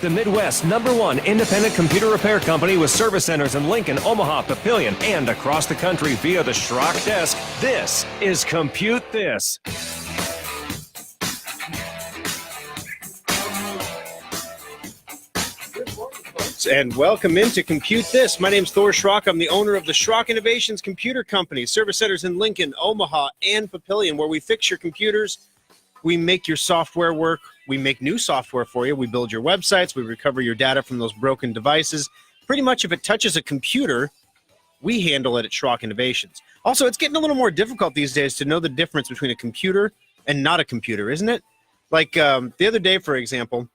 The Midwest's #1 independent computer repair company with service centers in Lincoln, Omaha, Papillion, and across the country via the Schrock desk. This is Compute This. And welcome into Compute This. My name's Thor Schrock. I'm the owner of the Schrock Innovations Computer Company, service centers in Lincoln, Omaha, and Papillion, where we fix your computers, we make your software work, we make new software for you, we build your websites, we recover your data from those broken devices. Pretty much if it touches a computer, we handle it at Schrock Innovations. Also, it's getting a little more difficult these days to know the difference between a computer and not a computer, isn't it? Like the other day, for example,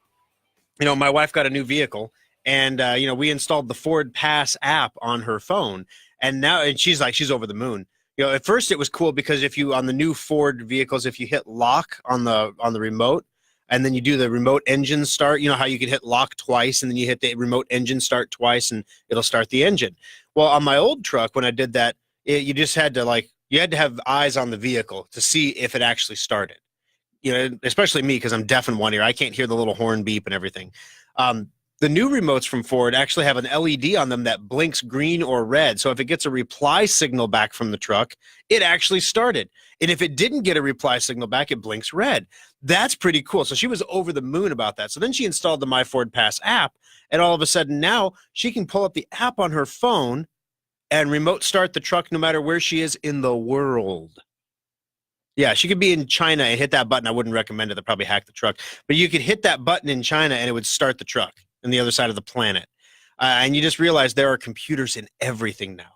my wife got a new vehicle. And, we installed the Ford Pass app on her phone. And she's over the moon. At first it was cool because on the new Ford vehicles, if you hit lock on the remote and then you do the remote engine start, how you can hit lock twice and then you hit the remote engine start twice and it'll start the engine. Well, on my old truck, when I did that, you just had to you had to have eyes on the vehicle to see if it actually started. Especially me, because I'm deaf in one ear. I can't hear the little horn beep and everything. The new remotes from Ford actually have an LED on them that blinks green or red. So if it gets a reply signal back from the truck, it actually started. And if it didn't get a reply signal back, it blinks red. That's pretty cool. So she was over the moon about that. So then she installed the My Ford Pass app. And all of a sudden now she can pull up the app on her phone and remote start the truck no matter where she is in the world. Yeah, she could be in China and hit that button. I wouldn't recommend it. They'll probably hack the truck. But you could hit that button in China and it would start the truck on the other side of the planet. And you just realize there are computers in everything now.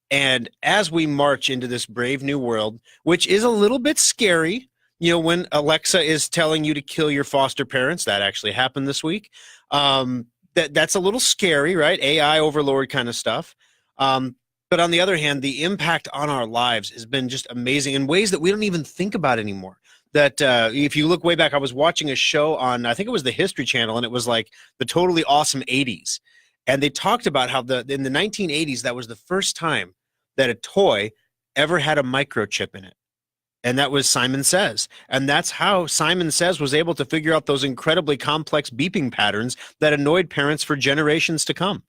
And as we march into this brave new world, which is a little bit scary, when Alexa is telling you to kill your foster parents, that actually happened this week. That's a little scary, right? AI overlord kind of stuff. But on the other hand, the impact on our lives has been just amazing in ways that we don't even think about anymore. That if you look way back, I was watching a show on, I think it was the History Channel, and it was like the totally awesome 80s. And they talked about how in the 1980s, that was the first time that a toy ever had a microchip in it. And that was Simon Says. And that's how Simon Says was able to figure out those incredibly complex beeping patterns that annoyed parents for generations to come.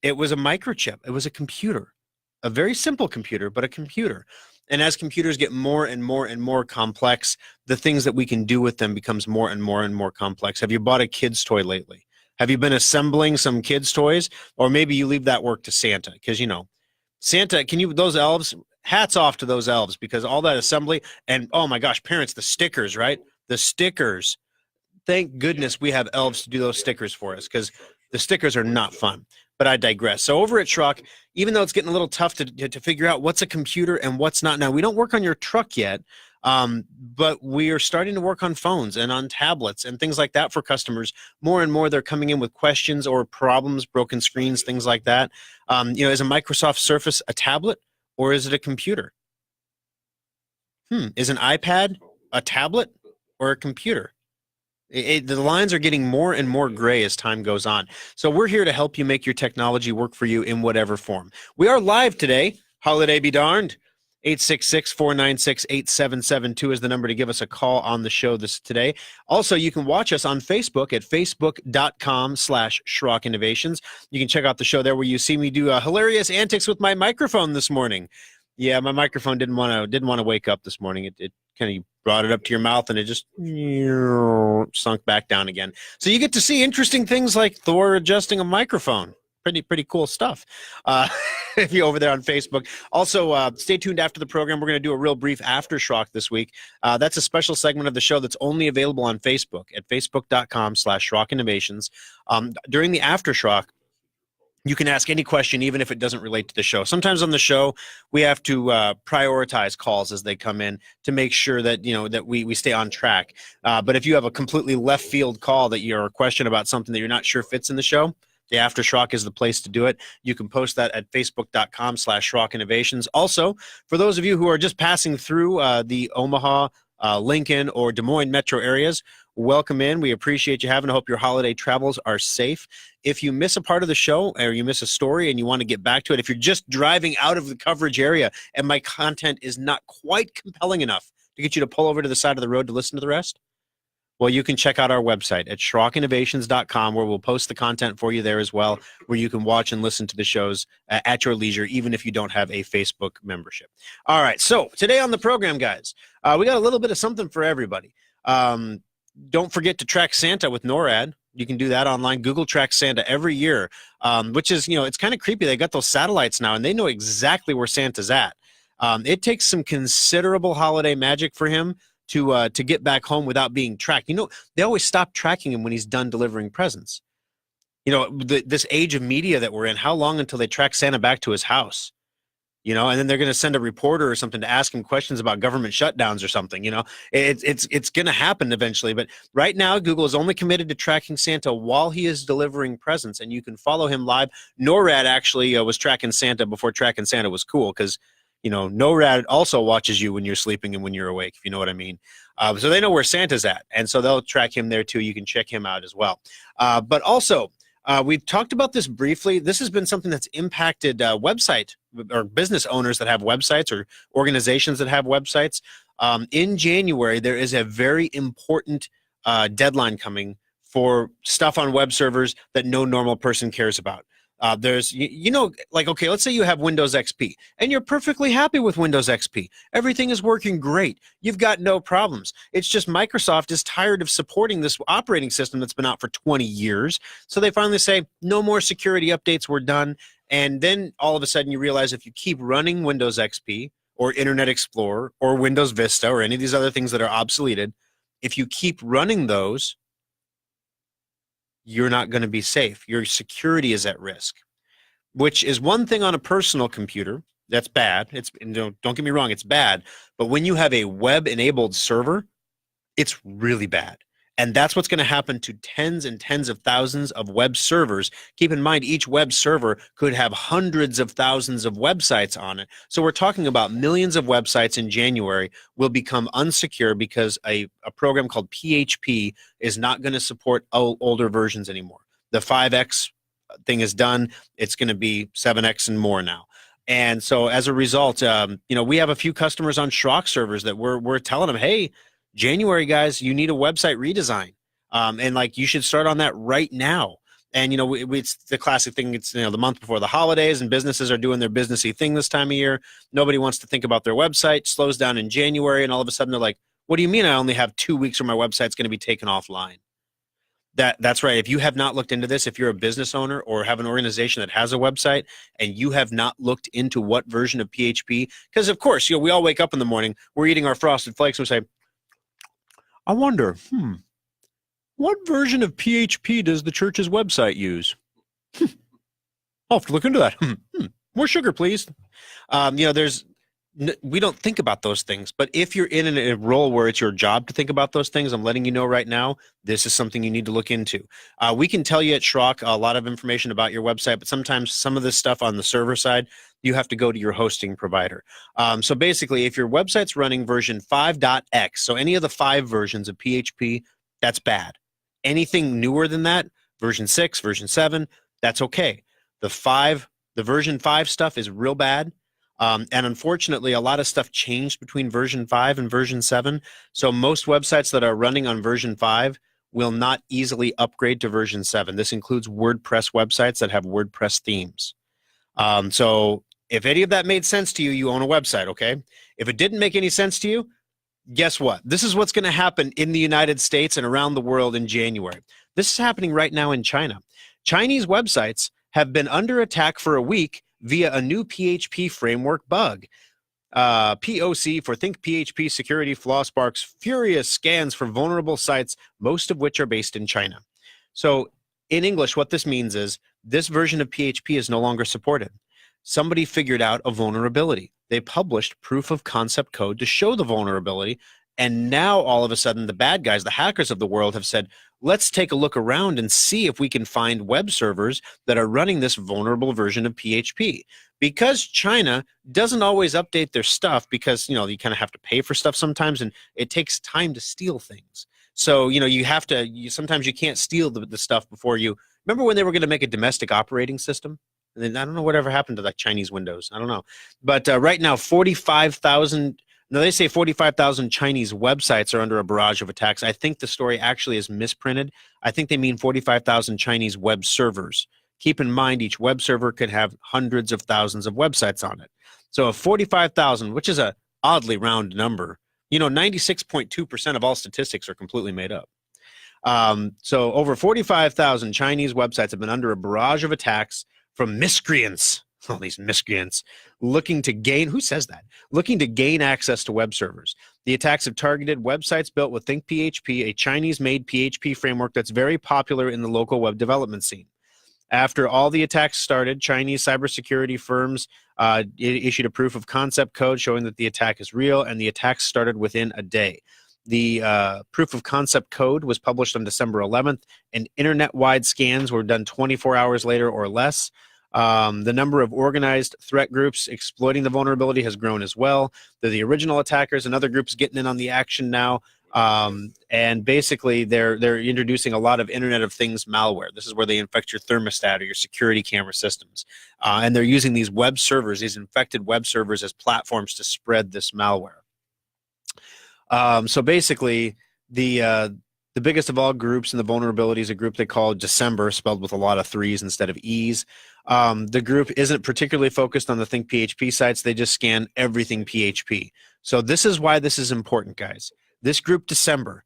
It was a microchip. It was a computer, a very simple computer, but a computer. And as computers get more and more and more complex, the things that we can do with them becomes more and more and more complex. Have you bought a kid's toy lately? Have you been assembling some kids' toys? Or maybe you leave that work to Santa, because, Santa, those elves, hats off to those elves, because all that assembly, and oh my gosh, parents, the stickers, right? The stickers. Thank goodness we have elves to do those stickers for us, because the stickers are not fun. But I digress. So over at Schrock, even though it's getting a little tough to figure out what's a computer and what's not. Now, we don't work on your truck yet, but we are starting to work on phones and on tablets and things like that for customers. More and more, they're coming in with questions or problems, broken screens, things like that. Is a Microsoft Surface a tablet or is it a computer? Is an iPad a tablet or a computer? The lines are getting more and more gray as time goes on. So we're here to help you make your technology work for you in whatever form. We are live today. Holiday be darned. 866-496-8772 is the number to give us a call on the show today. Also, you can watch us on Facebook at facebook.com/Schrock Innovations. You can check out the show there where you see me do hilarious antics with my microphone this morning. Yeah, my microphone didn't want to wake up this morning. It kind of brought it up to your mouth and it just sunk back down again. So you get to see interesting things like Thor adjusting a microphone. Pretty cool stuff. If you're over there on Facebook. Also, stay tuned after the program. We're going to do a real brief after Schrock this week. That's a special segment of the show that's only available on Facebook at facebook.com/Schrock Innovations. During the after Schrock, you can ask any question, even if it doesn't relate to the show. Sometimes on the show, we have to prioritize calls as they come in to make sure that that we stay on track. But if you have a completely left field call that you're a question about something that you're not sure fits in the show, the After Schrock is the place to do it. You can post that at facebook.com/Schrock Innovations. Also, for those of you who are just passing through the Omaha, Lincoln, or Des Moines metro areas, welcome in. We appreciate you having. I hope your holiday travels are safe. If you miss a part of the show or you miss a story and you want to get back to it, if you're just driving out of the coverage area and my content is not quite compelling enough to get you to pull over to the side of the road to listen to the rest, Well, you can check out our website at schrockinnovations.com, where we'll post the content for you there as well, where you can watch and listen to the shows at your leisure, even if you don't have a Facebook membership. All right, so today on the program, guys, we got a little bit of something for everybody. Don't forget to track Santa with NORAD. You can do that online. Google tracks Santa every year, which is, it's kind of creepy. They got those satellites now, and they know exactly where Santa's at. It takes some considerable holiday magic for him to get back home without being tracked. They always stop tracking him when he's done delivering presents. This age of media that we're in, how long until they track Santa back to his house? And then they're going to send a reporter or something to ask him questions about government shutdowns or something. It's going to happen eventually. But right now, Google is only committed to tracking Santa while he is delivering presents, and you can follow him live. NORAD actually was tracking Santa before tracking Santa was cool, because NORAD also watches you when you're sleeping and when you're awake, if you know what I mean. So they know where Santa's at, and so they'll track him there too. You can check him out as well. But also, we've talked about this briefly. This has been something that's impacted website or business owners that have websites, or organizations that have websites. In January, there is a very important deadline coming for stuff on web servers that no normal person cares about. There's, okay, let's say you have Windows XP and you're perfectly happy with Windows XP. Everything is working great. You've got no problems. It's just Microsoft is tired of supporting this operating system that's been out for 20 years. So they finally say, no more security updates, we're done. And then all of a sudden you realize if you keep running Windows XP or Internet Explorer or Windows Vista or any of these other things that are obsoleted, if you keep running those, you're not going to be safe. Your security is at risk, which is one thing on a personal computer. That's bad. Don't get me wrong, it's bad. But when you have a web-enabled server, it's really bad. And that's what's going to happen to tens and tens of thousands of web servers. Keep in mind, each web server could have hundreds of thousands of websites on it. So we're talking about millions of websites in January will become unsecure because a program called PHP is not going to support older versions anymore. The 5X thing is done. It's going to be 7X and more now. And so as a result, we have a few customers on Schrock servers that we're telling them, hey, January, guys, you need a website redesign. And you should start on that right now. And, it's the classic thing. It's, the month before the holidays and businesses are doing their businessy thing this time of year. Nobody wants to think about their website, slows down in January. And all of a sudden they're like, what do you mean I only have 2 weeks where my website's going to be taken offline? That's right. If you have not looked into this, if you're a business owner or have an organization that has a website and you have not looked into what version of PHP, because of course, we all wake up in the morning, we're eating our Frosted Flakes and we say, I wonder, what version of PHP does the church's website use? I'll have to look into that. More sugar, please. We don't think about those things, but if you're in a role where it's your job to think about those things, I'm letting you know right now, this is something you need to look into. We can tell you at Schrock a lot of information about your website, but sometimes some of this stuff on the server side, you have to go to your hosting provider. So basically, if your website's running version 5.x, so any of the 5 versions of PHP, that's bad. Anything newer than that, version 6, version 7, that's okay. The version 5 stuff is real bad. And unfortunately, a lot of stuff changed between version 5 and version 7. So most websites that are running on version 5 will not easily upgrade to version 7. This includes WordPress websites that have WordPress themes. So if any of that made sense to you, you own a website, okay? If it didn't make any sense to you, guess what? This is what's going to happen in the United States and around the world in January. This is happening right now in China. Chinese websites have been under attack for a week via a new PHP framework bug. POC for Think PHP Security Flaw sparks furious scans for vulnerable sites, most of which are based in China. So in English, what this means is this version of PHP is no longer supported. Somebody figured out a vulnerability. They published proof of concept code to show the vulnerability. And now all of a sudden, the bad guys, the hackers of the world have said, let's take a look around and see if we can find web servers that are running this vulnerable version of PHP. Because China doesn't always update their stuff because, you kind of have to pay for stuff sometimes and it takes time to steal things. So, sometimes you can't steal the stuff before you. Remember when they were going to make a domestic operating system? And then I don't know whatever happened to Chinese Windows. I don't know. But right now, 45,000 Now, they say 45,000 Chinese websites are under a barrage of attacks. I think the story actually is misprinted. I think they mean 45,000 Chinese web servers. Keep in mind, each web server could have hundreds of thousands of websites on it. So, 45,000, which is a oddly round number, 96.2% of all statistics are completely made up. So, over 45,000 Chinese websites have been under a barrage of attacks from miscreants. All these miscreants looking to gain, who says that? Looking to gain access to web servers. The attacks have targeted websites built with ThinkPHP, a Chinese-made PHP framework that's very popular in the local web development scene. After all the attacks started, Chinese cybersecurity firms issued a proof of concept code showing that the attack is real, and the attacks started within a day. The proof of concept code was published on December 11th, and internet-wide scans were done 24 hours later or less. The number of organized threat groups exploiting the vulnerability has grown as well. They're the original attackers, and other groups getting in on the action now. And basically, they're introducing a lot of Internet of Things malware. This is where they infect your thermostat or your security camera systems. And they're using these web servers, these infected web servers, as platforms to spread this malware. So basically, the biggest of all groups in the vulnerability is a group they call December, spelled with a lot of threes instead of E's. The group isn't particularly focused on the ThinkPHP sites. They just scan everything PHP. So this is why this is important, guys. This group December,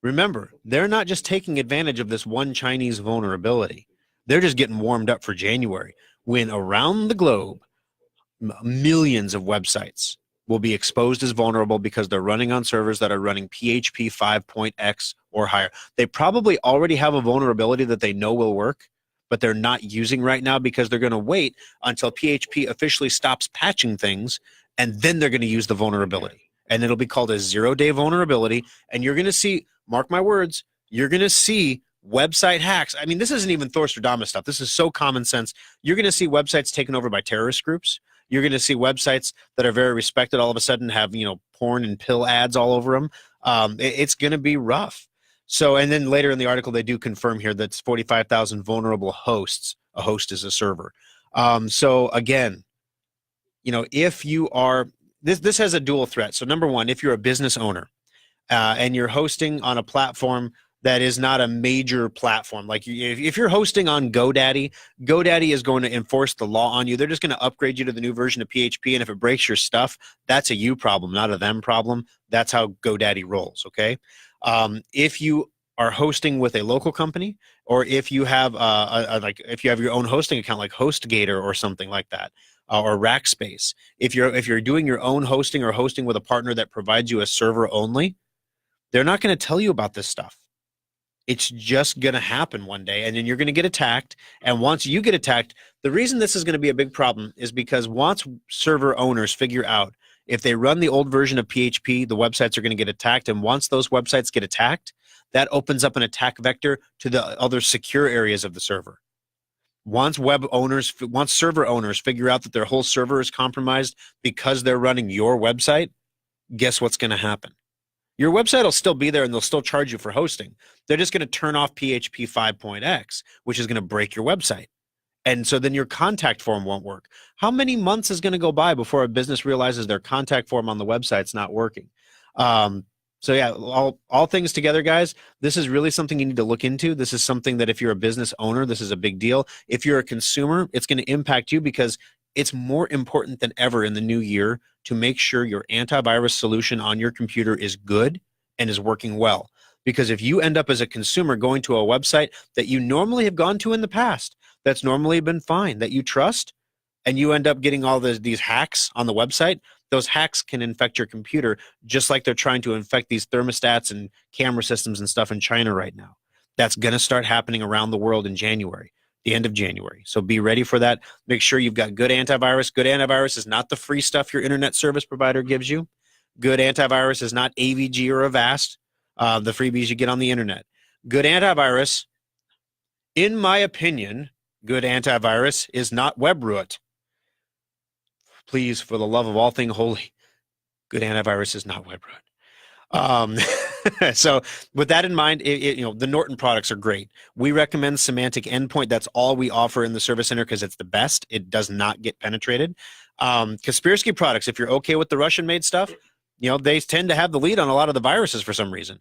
remember, they're not just taking advantage of this one Chinese vulnerability. They're just getting warmed up for January, when around the globe, millions of websites will be exposed as vulnerable because they're running on servers that are running PHP 5.x or higher. They probably already have a vulnerability that they know will work, but they're not using right now because they're going to wait until PHP officially stops patching things, and then they're going to use the vulnerability. And it'll be called a zero-day vulnerability, and you're going to see, mark my words, you're going to see website hacks. I mean, this isn't even Thor Stradamus stuff. This is so common sense. You're going to see websites taken over by terrorist groups. You're going to see websites that are very respected all of a sudden have, porn and pill ads all over them. It's going to be rough. So, and then later in the article, they do confirm here that it's 45,000 vulnerable hosts. A host is a server. So again, if you are, this has a dual threat. So number one, if you're a business owner and you're hosting on a platform that is not a major platform, like if you're hosting on GoDaddy, GoDaddy is going to enforce the law on you. They're just going to upgrade you to the new version of PHP, and if it breaks your stuff, that's a you problem, not a them problem. That's how GoDaddy rolls, okay? If you are hosting with a local company, or if you have if you have your own hosting account like HostGator or something like that, or Rackspace, if you're doing your own hosting or hosting with a partner that provides you a server only, they're not going to tell you about this stuff. It's just going to happen one day, and then you're going to get attacked. And once you get attacked, the reason this is going to be a big problem is because once server owners figure out if they run the old version of PHP, the websites are going to get attacked. And once those websites get attacked, that opens up an attack vector to the other secure areas of the server. Once server owners figure out that their whole server is compromised because they're running your website, guess what's going to happen? Your website will still be there, and they'll still charge you for hosting. They're just going to turn off PHP 5.x, which is going to break your website. And so then your contact form won't work. How many months is going to go by before a business realizes their contact form on the website's not working? So yeah, all things together, guys, this is really something you need to look into. This is something that if you're a business owner, this is a big deal. If you're a consumer, it's going to impact you because it's more important than ever in the new year to make sure your antivirus solution on your computer is good and is working well. Because if you end up as a consumer going to a website that you normally have gone to in the past, that's normally been fine, that you trust, and you end up getting all these hacks on the website, those hacks can infect your computer just like they're trying to infect these thermostats and camera systems and stuff in China right now. That's going to start happening around the world in January, the end of January. So be ready for that. Make sure you've got good antivirus. Good antivirus is not the free stuff your internet service provider gives you. Good antivirus is not AVG or Avast, the freebies you get on the internet. Good antivirus, in my opinion, good antivirus is not WebRoot. Please, for the love of all things holy, good antivirus is not WebRoot. So with that in mind, the Norton products are great. We recommend Symantec Endpoint. That's all we offer in the service center because it's the best. It does not get penetrated. Kaspersky products, if you're okay with the Russian-made stuff, they tend to have the lead on a lot of the viruses for some reason.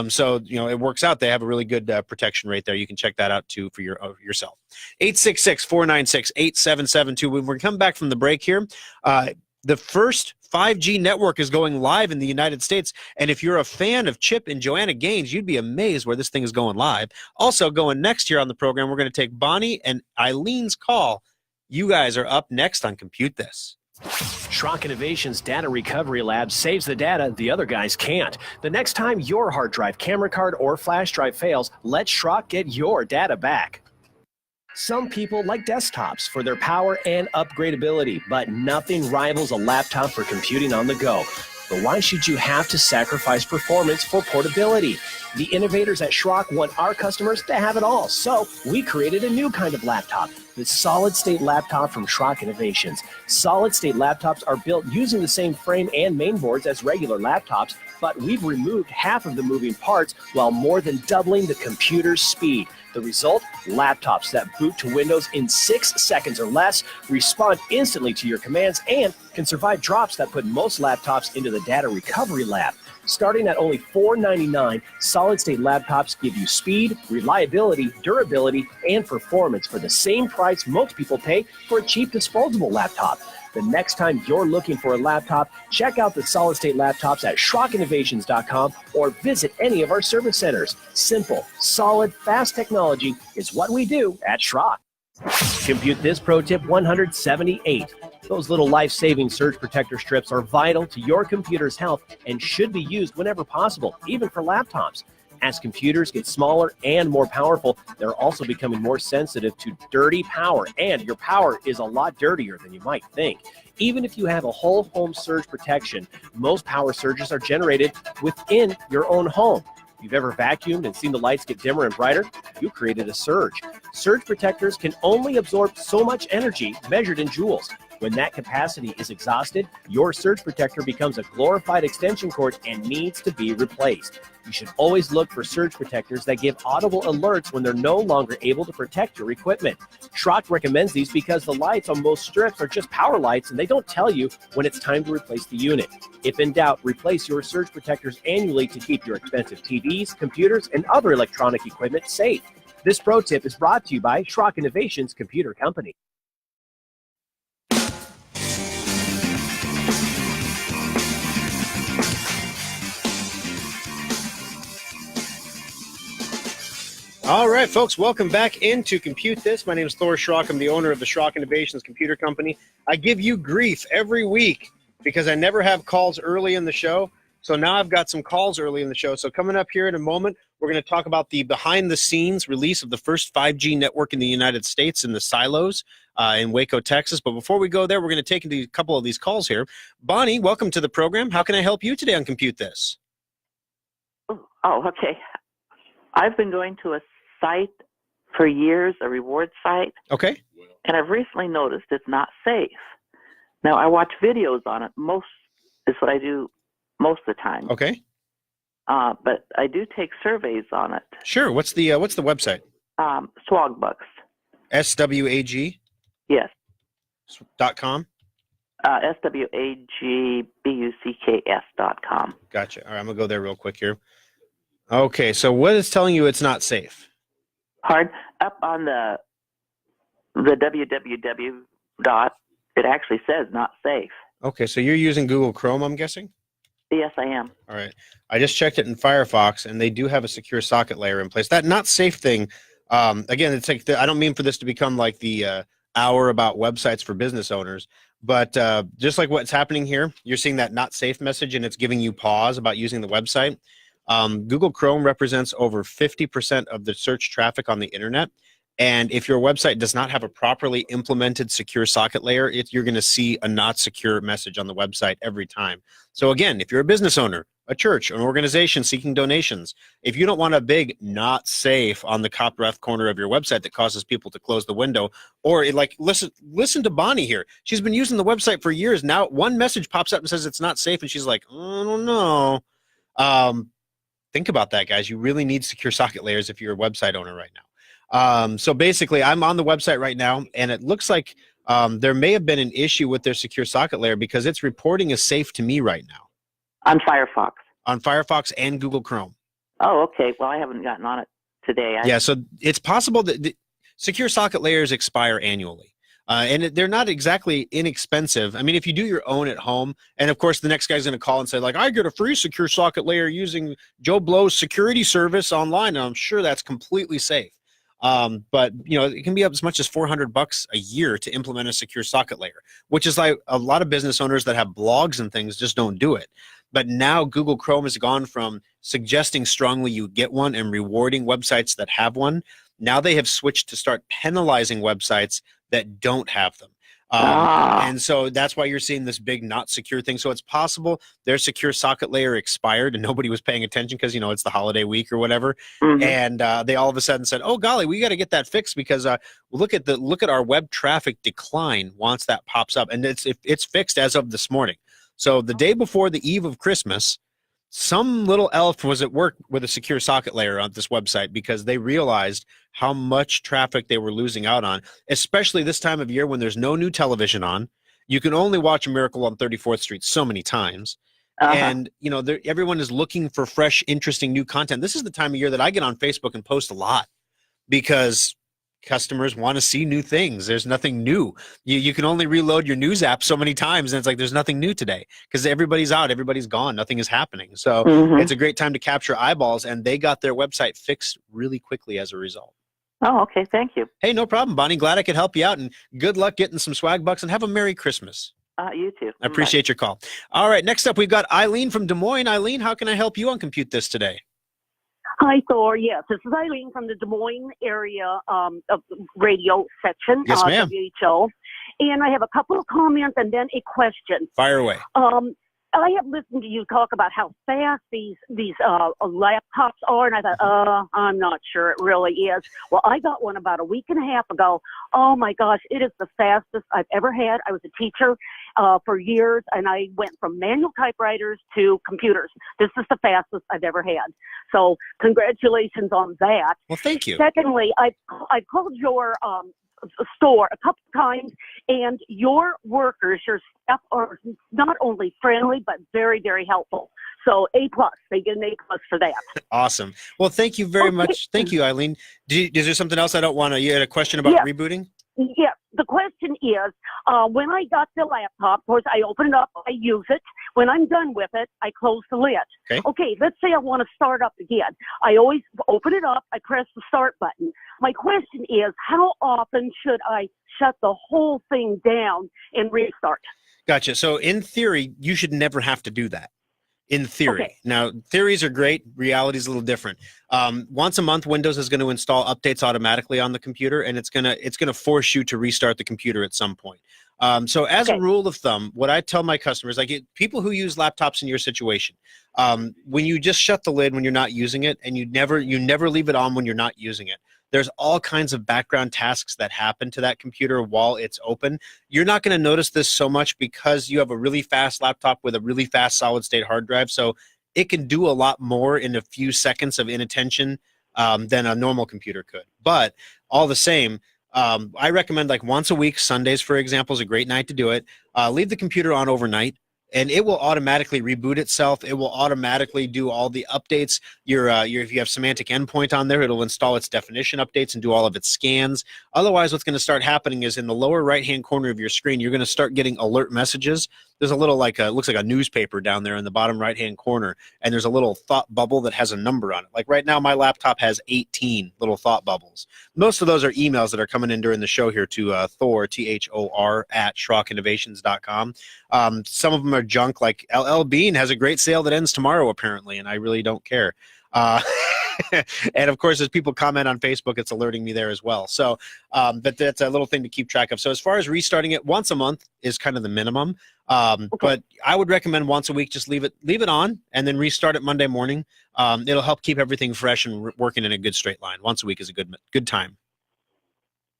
So it works out. They have a really good protection rate there. You can check that out too for yourself. 866-496-8772. When we come back from the break here, the first 5G network is going live in the United States. And if you're a fan of Chip and Joanna Gaines, you'd be amazed where this thing is going live. Also going next here on the program, we're going to take Bonnie and Eileen's call. You guys are up next on Compute This. Schrock Innovations Data Recovery Lab saves the data the other guys can't. The next time your hard drive, camera card, or flash drive fails, let Schrock get your data back. Some people like desktops for their power and upgradability, but nothing rivals a laptop for computing on the go. But why should you have to sacrifice performance for portability? The innovators at Schrock want our customers to have it all, so we created a new kind of laptop, the solid-state laptop from Schrock Innovations. Solid-state laptops are built using the same frame and mainboards as regular laptops, but we've removed half of the moving parts while more than doubling the computer's speed. The result? Laptops that boot to Windows in 6 seconds or less, respond instantly to your commands, and can survive drops that put most laptops into the data recovery lab. Starting at only $499, solid-state laptops give you speed, reliability, durability, and performance for the same price most people pay for a cheap disposable laptop. The next time you're looking for a laptop, check out the solid-state laptops at SchrockInnovations.com or visit any of our service centers. Simple, solid, fast technology is what we do at Schrock. Compute This Pro Tip 178. Those little life-saving surge protector strips are vital to your computer's health and should be used whenever possible, even for laptops. As computers get smaller and more powerful, they're also becoming more sensitive to dirty power, and your power is a lot dirtier than you might think. Even if you have a whole home surge protection, most power surges are generated within your own home. If you've ever vacuumed and seen the lights get dimmer and brighter, you created a surge. Surge protectors can only absorb so much energy measured in joules. When that capacity is exhausted, your surge protector becomes a glorified extension cord and needs to be replaced. You should always look for surge protectors that give audible alerts when they're no longer able to protect your equipment. Schrock recommends these because the lights on most strips are just power lights and they don't tell you when it's time to replace the unit. If in doubt, replace your surge protectors annually to keep your expensive TVs, computers, and other electronic equipment safe. This pro tip is brought to you by Schrock Innovations Computer Company. All right, folks, welcome back into Compute This. My name is Thor Schrock. I'm the owner of the Schrock Innovations Computer Company. I give you grief every week because I never have calls early in the show. So now I've got some calls early in the show. So coming up here in a moment, we're going to talk about the behind-the-scenes release of the first 5G network in the United States in the silos in Waco, Texas. But before we go there, we're going to take a couple of these calls here. Bonnie, welcome to the program. How can I help you today on Compute This? Oh, okay. I've been going to a site for years, a reward site. Okay. And I've recently noticed it's not safe. Now, I watch videos on it. Is what I do most of the time. Okay. But I do take surveys on it. Sure. What's the website? Swagbucks. SWAG? Yes. .com? SWAGBUCKS.com. Gotcha. All right, I'm going to go there real quick here. Okay, so what is telling you it's not safe? Up on the www dot, it actually says not safe. Okay, so you're using Google Chrome, I'm guessing? Yes, I am. All right. I just checked it in Firefox, and they do have a secure socket layer in place. That not safe thing, again, it's like I don't mean for this to become like the hour about websites for business owners, but just like what's happening here, you're seeing that not safe message, and it's giving you pause about using the website. Google Chrome represents over 50% of the search traffic on the internet. And if your website does not have a properly implemented secure socket layer, you're going to see a not secure message on the website every time. So again, if you're a business owner, a church, an organization seeking donations, if you don't want a big not safe on the top left corner of your website that causes people to close the window, or listen to Bonnie here. She's been using the website for years. Now one message pops up and says it's not safe, and she's like, I don't know. Think about that, guys. You really need secure socket layers if you're a website owner right now. So basically, I'm on the website right now, and it looks like there may have been an issue with their secure socket layer because it's reporting as safe to me right now. On Firefox. On Firefox and Google Chrome. Oh, okay. Well, I haven't gotten on it today. Yeah, so it's possible that the secure socket layers expire annually. And they're not exactly inexpensive. I mean, if you do your own at home, and of course the next guy's going to call and say, like, I get a free secure socket layer using Joe Blow's security service online, and I'm sure that's completely safe. But, you know, it can be up as much as $400 a year to implement a secure socket layer, which is like a lot of business owners that have blogs and things just don't do it. But now Google Chrome has gone from suggesting strongly you get one and rewarding websites that have one. Now they have switched to start penalizing websites that don't have them. And so that's why you're seeing this big not secure thing. So it's possible their secure socket layer expired and nobody was paying attention because, you know, it's the holiday week or whatever. Mhm. And they all of a sudden said, oh, golly, we got to get that fixed because look at our web traffic decline once that pops up. And it's fixed as of this morning. So the day before the eve of Christmas, some little elf was at work with a secure socket layer on this website because they realized how much traffic they were losing out on, especially this time of year when there's no new television on. You can only watch A Miracle on 34th Street so many times. And, you know, everyone is looking for fresh, interesting new content. This is the time of year that I get on Facebook and post a lot because customers want to see new things. There's nothing new. You can only reload your news app so many times, and it's like there's nothing new today because everybody's out, everybody's gone, nothing is happening. So it's a great time to capture eyeballs, and they got their website fixed really quickly as a result. Oh, okay. Thank you. Hey, no problem, Bonnie. Glad I could help you out, and good luck getting some swag bucks, and have a Merry Christmas. You too. I appreciate your call. All right, next up, we've got Eileen from Des Moines. Eileen, how can I help you on Compute This today? Hi, Thor. Yes, this is Eileen from the Des Moines area of radio section, Yes, ma'am. WHO. And I have a couple of comments and then a question. Fire away. I have listened to you talk about how fast these laptops are, and I thought, I'm not sure it really is. Well, I got one about a week and a half ago. Oh my gosh, it is the fastest I've ever had. I was a teacher for years, and I went from manual typewriters to computers. This is the fastest I've ever had. So congratulations on that. Well, thank you. Secondly, I've called your store a couple times, and your workers, your staff, are not only friendly but very, very helpful. So A+, they get an A+ for that. Awesome. Well, thank you very much. Thank you, Eileen. Is there something else I don't want to? You had a question about rebooting? Yeah. The question is, when I got the laptop, of course, I open it up, I use it. When I'm done with it, I close the lid. Okay, let's say I want to start up again. I always open it up, I press the start button. My question is, how often should I shut the whole thing down and restart? Gotcha. So in theory, you should never have to do that. In theory. Okay. Now, theories are great. Reality is a little different. Once a month, Windows is going to install updates automatically on the computer, and it's going to force you to restart the computer at some point. So as a rule of thumb, what I tell my customers, like people who use laptops in your situation, when you just shut the lid when you're not using it, and you never leave it on when you're not using it, there's all kinds of background tasks that happen to that computer while it's open. You're not going to notice this so much because you have a really fast laptop with a really fast solid state hard drive. So it can do a lot more in a few seconds of inattention than a normal computer could. But all the same, I recommend like once a week, Sundays, for example, is a great night to do it. Leave the computer on overnight, and it will automatically reboot itself. It will automatically do all the updates. If you have Semantic Endpoint on there, it'll install its definition updates and do all of its scans. Otherwise, what's going to start happening is in the lower right-hand corner of your screen, you're going to start getting alert messages. There's a little looks like a newspaper down there in the bottom right-hand corner, and there's a little thought bubble that has a number on it. Like right now, my laptop has 18 little thought bubbles. Most of those are emails that are coming in during the show here to Thor, THOR, @SchrockInnovations.com. Some of them are junk, like LL Bean has a great sale that ends tomorrow, apparently, and I really don't care. And of course, as people comment on Facebook, it's alerting me there as well. So but that's a little thing to keep track of. So as far as restarting it, once a month is kind of the minimum. But I would recommend once a week, just leave it on and then restart it Monday morning. It'll help keep everything fresh and working in a good straight line. Once a week is a good time.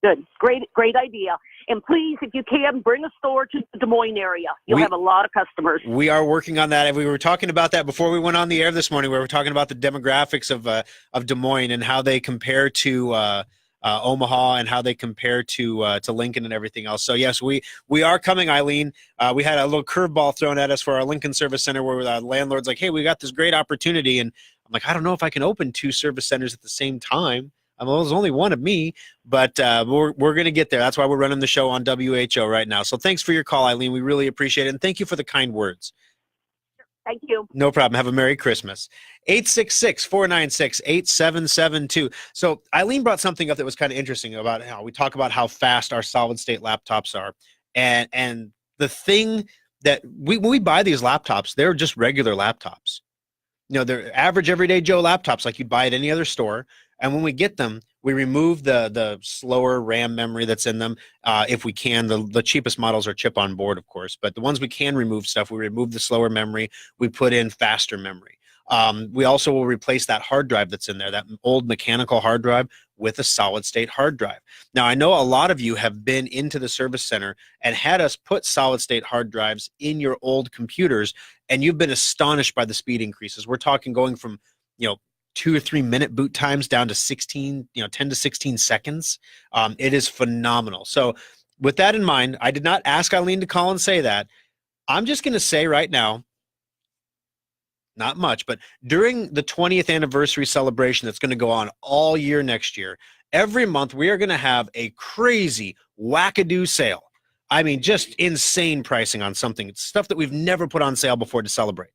Good. Great idea. And please, if you can, bring a store to the Des Moines area. You'll have a lot of customers. We are working on that. And we were talking about that before we went on the air this morning. We were talking about the demographics of Des Moines and how they compare to Omaha and how they compare to Lincoln and everything else. So yes, we are coming, Eileen. We had a little curveball thrown at us for our Lincoln Service Center where the landlord's like, hey, we got this great opportunity. And I'm like, I don't know if I can open 2 service centers at the same time. There's only one of me, but we're going to get there. That's why we're running the show on WHO right now. So thanks for your call, Eileen. We really appreciate it. And thank you for the kind words. Thank you. No problem. Have a Merry Christmas. 866-496-8772. So Eileen brought something up that was kind of interesting about how we talk about how fast our solid state laptops are. And the thing that when we buy these laptops, they're just regular laptops. They're average everyday Joe laptops like you'd buy at any other store. And when we get them, we remove the slower RAM memory that's in them. If we can, the cheapest models are chip on board, of course. But the ones we can remove stuff, we remove the slower memory. We put in faster memory. We also will replace that hard drive that's in there, that old mechanical hard drive, with a solid state hard drive. Now, I know a lot of you have been into the service center and had us put solid state hard drives in your old computers, and you've been astonished by the speed increases. We're talking going from, 2 or 3 minute boot times down to 10 to 16 seconds. It is phenomenal. So with that in mind, I did not ask Eileen to call and say that. I'm just going to say right now, not much, but during the 20th anniversary celebration that's going to go on all year next year, every month we are going to have a crazy wackadoo sale. I mean, just insane pricing on something. It's stuff that we've never put on sale before to celebrate.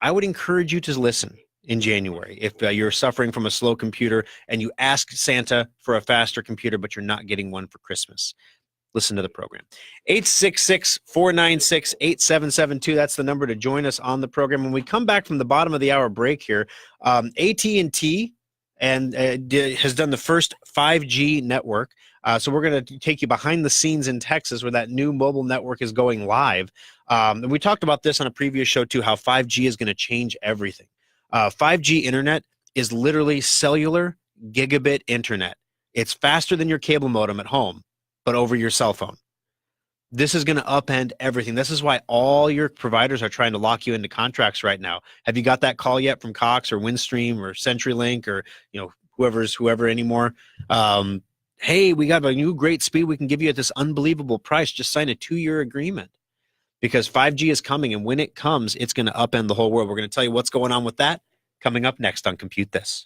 I would encourage you to listen in January if you're suffering from a slow computer and you ask Santa for a faster computer, but you're not getting one for Christmas. Listen to the program. 866-496-8772. That's the number to join us on the program. When we come back from the bottom of the hour break here, AT&T has done the first 5G network. So we're going to take you behind the scenes in Texas where that new mobile network is going live. And we talked about this on a previous show too, how 5G is going to change everything. 5G internet is literally cellular gigabit internet. It's faster than your cable modem at home, but over your cell phone. This is going to upend everything. This is why all your providers are trying to lock you into contracts right now. Have you got that call yet from Cox or Windstream or CenturyLink or whoever anymore? Hey, we got a new great speed we can give you at this unbelievable price. Just sign a 2-year agreement. Because 5G is coming, and when it comes, it's going to upend the whole world. We're going to tell you what's going on with that coming up next on Compute This.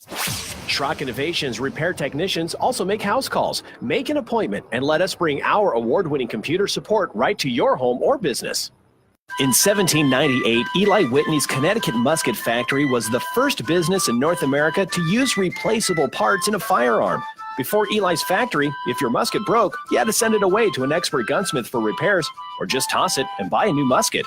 Schrock Innovations repair technicians also make house calls. Make an appointment and let us bring our award-winning computer support right to your home or business. In 1798, Eli Whitney's Connecticut Musket Factory was the first business in North America to use replaceable parts in a firearm. Before Eli's factory, if your musket broke, you had to send it away to an expert gunsmith for repairs, or just toss it and buy a new musket.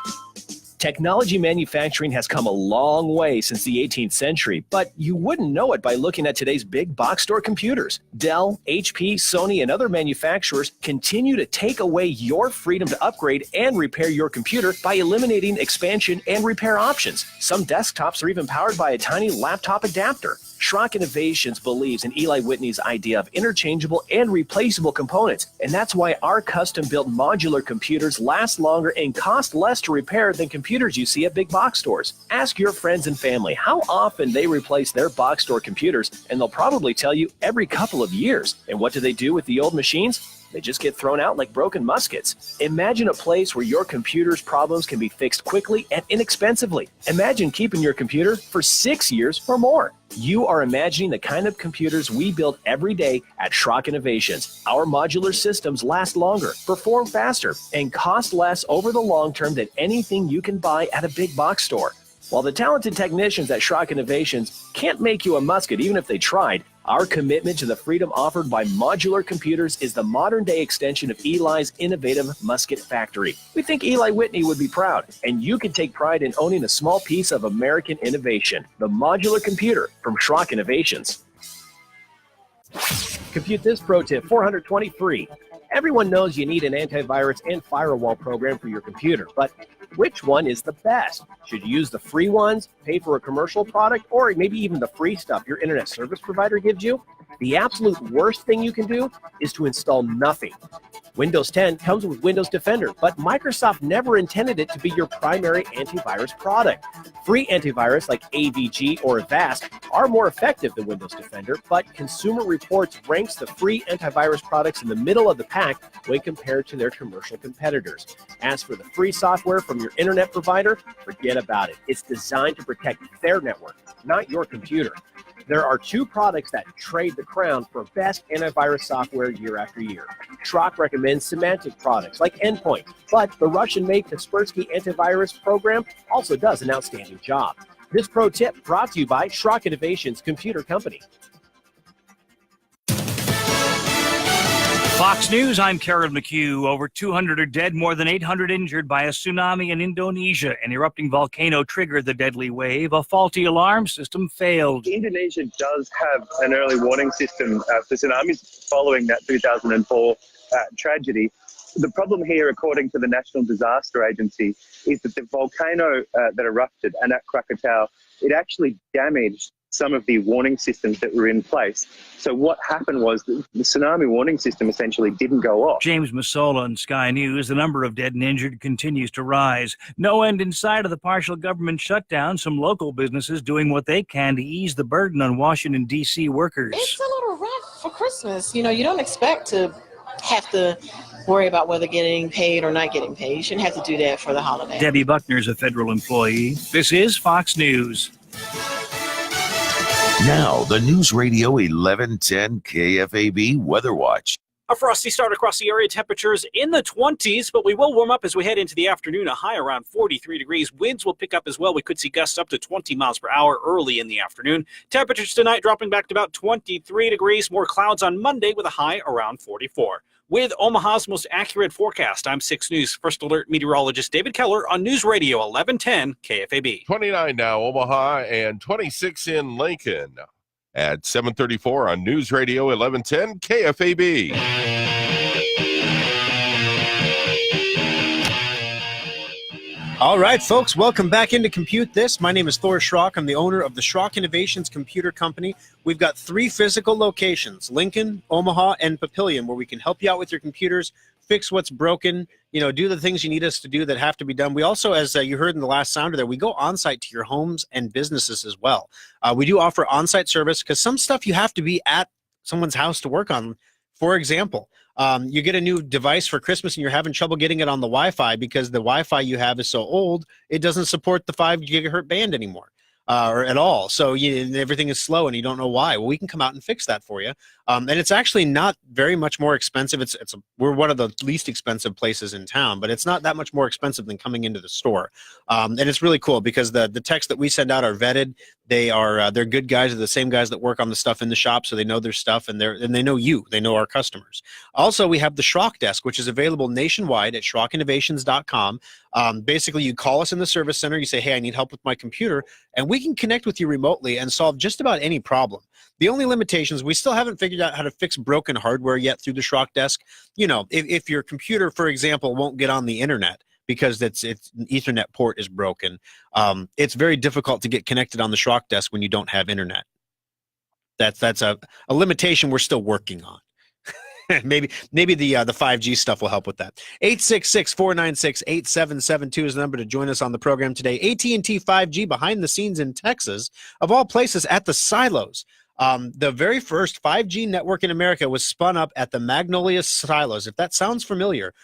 Technology manufacturing has come a long way since the 18th century, but you wouldn't know it by looking at today's big box store computers. Dell, HP, Sony, and other manufacturers continue to take away your freedom to upgrade and repair your computer by eliminating expansion and repair options. Some desktops are even powered by a tiny laptop adapter. Schrock Innovations believes in Eli Whitney's idea of interchangeable and replaceable components, and that's why our custom-built modular computers last longer and cost less to repair than computers you see at big box stores. Ask your friends and family how often they replace their box store computers, and they'll probably tell you every couple of years. And what do they do with the old machines? They just get thrown out like broken muskets. Imagine a place where your computer's problems can be fixed quickly and inexpensively. Imagine keeping your computer for 6 years or more. You are imagining the kind of computers we build every day at Schrock Innovations. Our modular systems last longer, perform faster, and cost less over the long term than anything you can buy at a big box store. While the talented technicians at Schrock Innovations can't make you a musket even if they tried, our commitment to the freedom offered by modular computers is the modern-day extension of Eli's innovative musket factory. We think Eli Whitney would be proud, and you can take pride in owning a small piece of American innovation, the modular computer from Schrock Innovations. Compute This Pro Tip 423. Everyone knows you need an antivirus and firewall program for your computer, but which one is the best? Should you use the free ones, pay for a commercial product, or maybe even the free stuff your internet service provider gives you? The absolute worst thing you can do is to install nothing. Windows 10 comes with Windows Defender, but Microsoft never intended it to be your primary antivirus product. Free antivirus like AVG or Avast are more effective than Windows Defender, but Consumer Reports ranks the free antivirus products in the middle of the pack when compared to their commercial competitors. As for the free software from your internet provider, forget about it. It's designed to protect their network, not your computer. There are two products that trade the crown for best antivirus software year after year. Schrock recommends Symantec products like Endpoint, but the Russian-made Kaspersky antivirus program also does an outstanding job. This pro tip brought to you by Schrock Innovations Computer Company. Fox News, I'm Carol McHugh. Over 200 are dead, more than 800 injured by a tsunami in Indonesia. An erupting volcano triggered the deadly wave. A faulty alarm system failed. Indonesia does have an early warning system for tsunamis following that 2004 tragedy. The problem here, according to the National Disaster Agency, is that the volcano that erupted, Anak Krakatau, it actually damaged some of the warning systems that were in place. So what happened was the tsunami warning system essentially didn't go off. James Massola on Sky News. The number of dead and injured continues to rise. No end in sight of the partial government shutdown. Some local businesses doing what they can to ease the burden on Washington, D.C. workers. It's a little rough for Christmas. You know, you don't expect to have to worry about whether getting paid or not getting paid. You shouldn't have to do that for the holiday. Debbie Buckner is a federal employee. This is Fox News. Now, the News Radio 1110 KFAB Weather Watch. A frosty start across the area, temperatures in the 20s, but we will warm up as we head into the afternoon, a high around 43 degrees. Winds will pick up as well. We could see gusts up to 20 miles per hour early in the afternoon. Temperatures tonight dropping back to about 23 degrees. More clouds on Monday with a high around 44. With Omaha's most accurate forecast, I'm 6 News First Alert meteorologist David Keller on News Radio 1110 KFAB. 29 now, Omaha, and 26 in Lincoln. At 7:34 on News Radio 1110 KFAB. All right, folks, welcome back into Compute This. My name is Thor Schrock. I'm the owner of the Schrock Innovations Computer Company. We've got 3 physical locations, Lincoln, Omaha, and Papillion, where we can help you out with your computers, fix what's broken, do the things you need us to do that have to be done. We also, as you heard in the last sounder there, we go on-site to your homes and businesses as well. We do offer on-site service because some stuff you have to be at someone's house to work on. For example, you get a new device for Christmas and you're having trouble getting it on the Wi-Fi because the Wi-Fi you have is so old, it doesn't support the 5 gigahertz band anymore. Or at all. So everything is slow and you don't know why. Well, we can come out and fix that for you. And it's actually not very much more expensive. We're one of the least expensive places in town, but it's not that much more expensive than coming into the store. And it's really cool because the techs that we send out are vetted. They're good guys. They're the same guys that work on the stuff in the shop, so they know their stuff and they know you. They know our customers. Also, we have the Schrock Desk, which is available nationwide at SchrockInnovations.com. Basically, you call us in the service center. You say, "Hey, I need help with my computer," and we can connect with you remotely and solve just about any problem. The only limitations, we still haven't figured out how to fix broken hardware yet through the Schrock Desk. If your computer, for example, won't get on the internet because its Ethernet port is broken, it's very difficult to get connected on the Schrock Desk when you don't have internet. That's a limitation we're still working on. Maybe the 5G stuff will help with that. 866-496-8772 is the number to join us on the program today. AT&T 5G behind the scenes in Texas, of all places, at the silos. The very first 5G network in America was spun up at the Magnolia Silos. If that sounds familiar,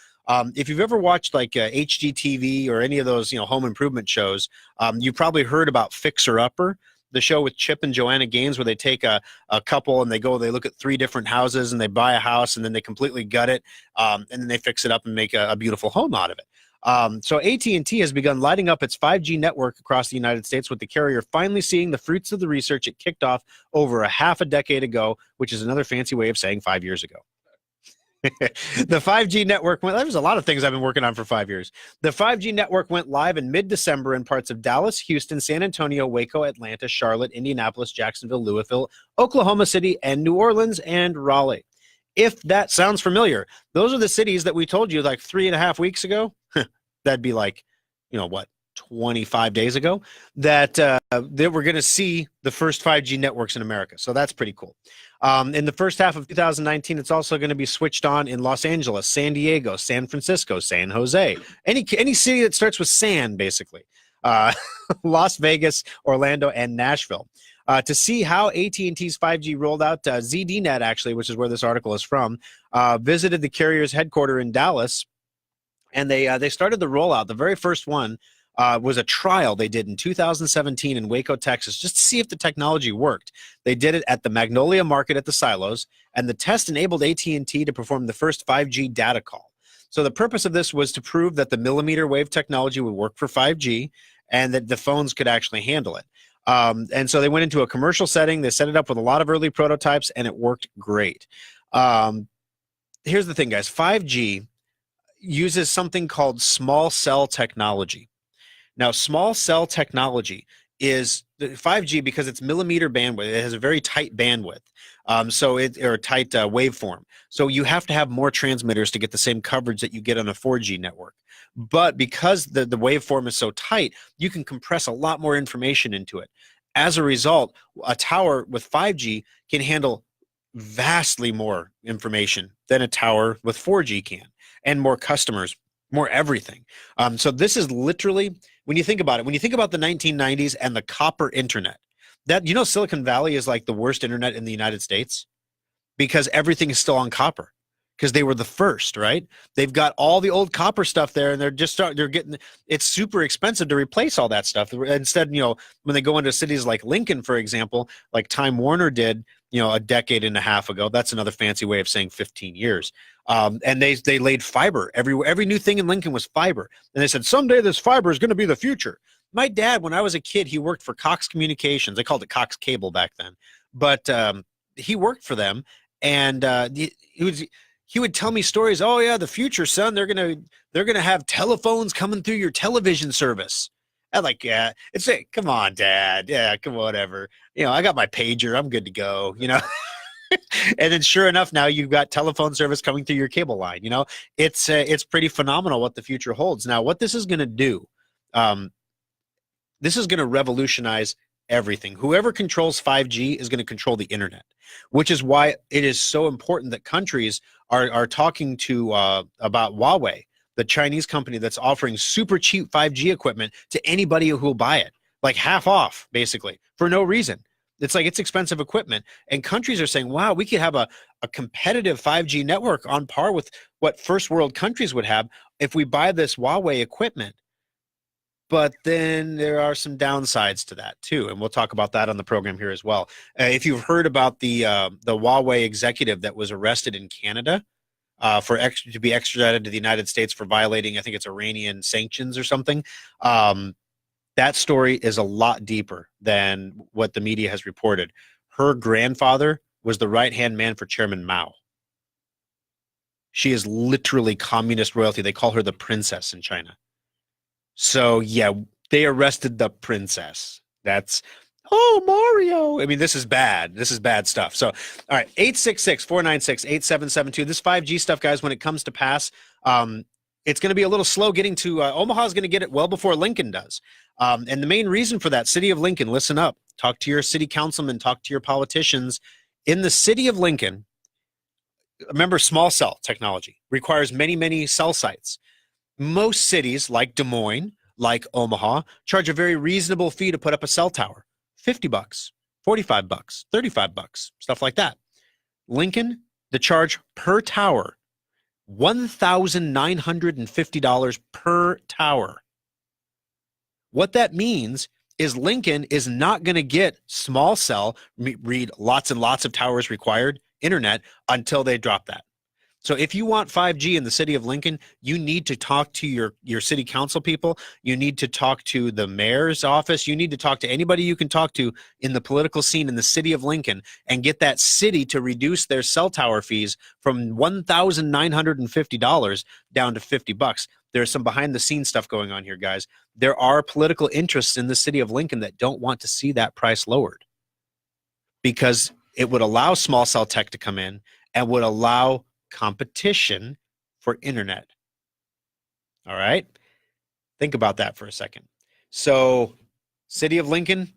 if you've ever watched like HGTV or any of those home improvement shows, you've probably heard about Fixer Upper. The show with Chip and Joanna Gaines, where they take a couple and they look at 3 different houses and they buy a house and then they completely gut it and then they fix it up and make a beautiful home out of it. So AT&T has begun lighting up its 5G network across the United States, with the carrier finally seeing the fruits of the research it kicked off over a half a decade ago, which is another fancy way of saying 5 years ago. The 5G network there's a lot of things I've been working on for 5 years. The 5G network went live in mid-December in parts of Dallas, Houston, San Antonio, Waco, Atlanta, Charlotte, Indianapolis, Jacksonville, Louisville, Oklahoma City, and New Orleans and Raleigh. If that sounds familiar, those are the cities that we told you like 3.5 weeks ago. That'd be like, 25 days ago, that we're going to see the first 5G networks in America. So that's pretty cool. In the first half of 2019, it's also going to be switched on in Los Angeles, San Diego, San Francisco, San Jose, any city that starts with San, basically. Las Vegas, Orlando, and Nashville. To see how AT&T's 5G rolled out, ZDNet, actually, which is where this article is from, visited the carrier's headquarters in Dallas, and they started the rollout. The very first one was a trial they did in 2017 in Waco, Texas, just to see if the technology worked. They did it at the Magnolia Market at the Silos, and the test enabled AT&T to perform the first 5G data call. So the purpose of this was to prove that the millimeter wave technology would work for 5G and that the phones could actually handle it. And so they went into a commercial setting. They set it up with a lot of early prototypes, and it worked great. Here's the thing, guys. 5G uses something called small cell technology. Now, small cell technology is 5G because it's millimeter bandwidth. It has a very tight bandwidth, or tight waveform. So you have to have more transmitters to get the same coverage that you get on a 4G network. But because the waveform is so tight, you can compress a lot more information into it. As a result, a tower with 5G can handle vastly more information than a tower with 4G can, and more customers, more everything. So this is literally, when you think about it, when you think about the 1990s and the copper internet, Silicon Valley is like the worst internet in the United States because everything is still on copper. Because they were the first, right? They've got all the old copper stuff there, and they're getting, it's super expensive to replace all that stuff. Instead, when they go into cities like Lincoln, for example, like Time Warner did, a decade and a half ago. That's another fancy way of saying 15 years. And they laid fiber everywhere. Every new thing in Lincoln was fiber, and they said someday this fiber is going to be the future. My dad, when I was a kid, he worked for Cox Communications. They called it Cox Cable back then, but he worked for them, and he would tell me stories. Oh yeah, the future, son. They're gonna have telephones coming through your television service. I'm like, yeah. It's like, come on, Dad. Yeah, come on, whatever. I got my pager. I'm good to go. And then sure enough, now you've got telephone service coming through your cable line. It's pretty phenomenal what the future holds. Now, what this is gonna do, this is gonna revolutionize everything. Whoever controls 5G is going to control the internet, which is why it is so important that countries are talking to about Huawei, the Chinese company that's offering super cheap 5G equipment to anybody who will buy it, like half off, basically, for no reason. It's expensive equipment, and countries are saying, wow, we could have a competitive 5G network on par with what first world countries would have if we buy this Huawei equipment. But then there are some downsides to that too, and we'll talk about that on the program here as well. If you've heard about the Huawei executive that was arrested in Canada to be extradited to the United States for violating, I think it's Iranian sanctions or something, that story is a lot deeper than what the media has reported. Her grandfather was the right-hand man for Chairman Mao. She is literally communist royalty. They call her the princess in China. So, yeah, they arrested the princess. That's, Mario. I mean, this is bad. This is bad stuff. So, all right, 866-496-8772. This 5G stuff, guys, when it comes to pass, it's going to be a little slow getting to, Omaha is going to get it well before Lincoln does. And the main reason for that, city of Lincoln, listen up. Talk to your city councilman, talk to your politicians. In the city of Lincoln, remember, small cell technology requires many, many cell sites. Most cities like Des Moines, like Omaha, charge a very reasonable fee to put up a cell tower. $50, $45, $35, stuff like that. Lincoln, the charge per tower, $1,950 per tower. What that means is Lincoln is not going to get small cell, read lots and lots of towers required, internet, until they drop that. So if you want 5G in the city of Lincoln, you need to talk to your city council people. You need to talk to the mayor's office. You need to talk to anybody you can talk to in the political scene in the city of Lincoln and get that city to reduce their cell tower fees from $1,950 down to $50. There's some behind the scenes stuff going on here, guys. There are political interests in the city of Lincoln that don't want to see that price lowered because it would allow small cell tech to come in and would allow competition for internet. All right. Think about that for a second. So, city of Lincoln,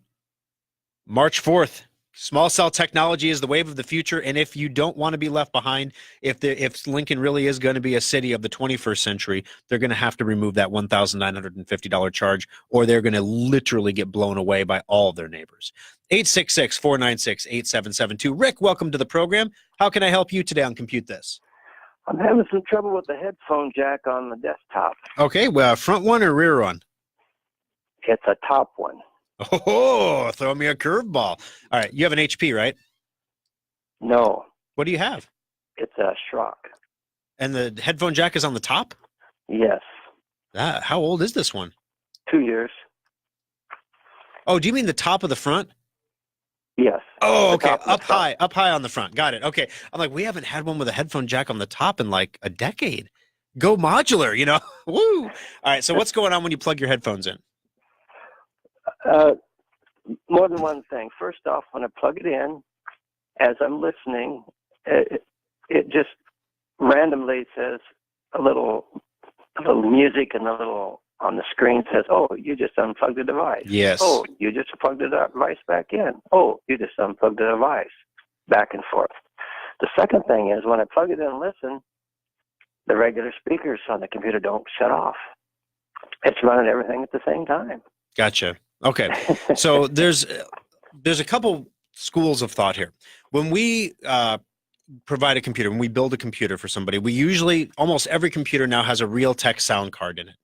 March 4th, Small cell technology is the wave of the future, and if you don't want to be left behind, if Lincoln really is going to be a city of the 21st century, they're going to have to remove that $1,950 charge, or they're going to literally get blown away by all of their neighbors. 866-496-8772. Rick, welcome to the program. How can I help you today on Compute This? I'm having some trouble with the headphone jack on the desktop. Okay, well, front one or rear one? It's a top one. Oh, throw me a curveball. All right, you have an HP, right? No. What do you have? It's a Schrock. And the headphone jack is on the top? Yes. How old is this one? 2 years. Oh, do you mean the top of the front? Yes. Oh, okay. Up high on the front. Got it. Okay. I'm like, we haven't had one with a headphone jack on the top in like a decade. Go modular, you know? Woo! All right, so what's going on when you plug your headphones in? More than one thing. First off, when I plug it in, as I'm listening, it just randomly says a little music, and a little on the screen says, "Oh, you just unplugged the device." Yes. Oh, you just plugged the device back in. Oh, you just unplugged the device. Back and forth. The second thing is when I plug it in and listen, the regular speakers on the computer don't shut off. It's running everything at the same time. Gotcha. Okay. So there's a couple schools of thought here. When we provide a computer, when we build a computer for somebody, we usually, almost every computer now has a Realtek sound card in it.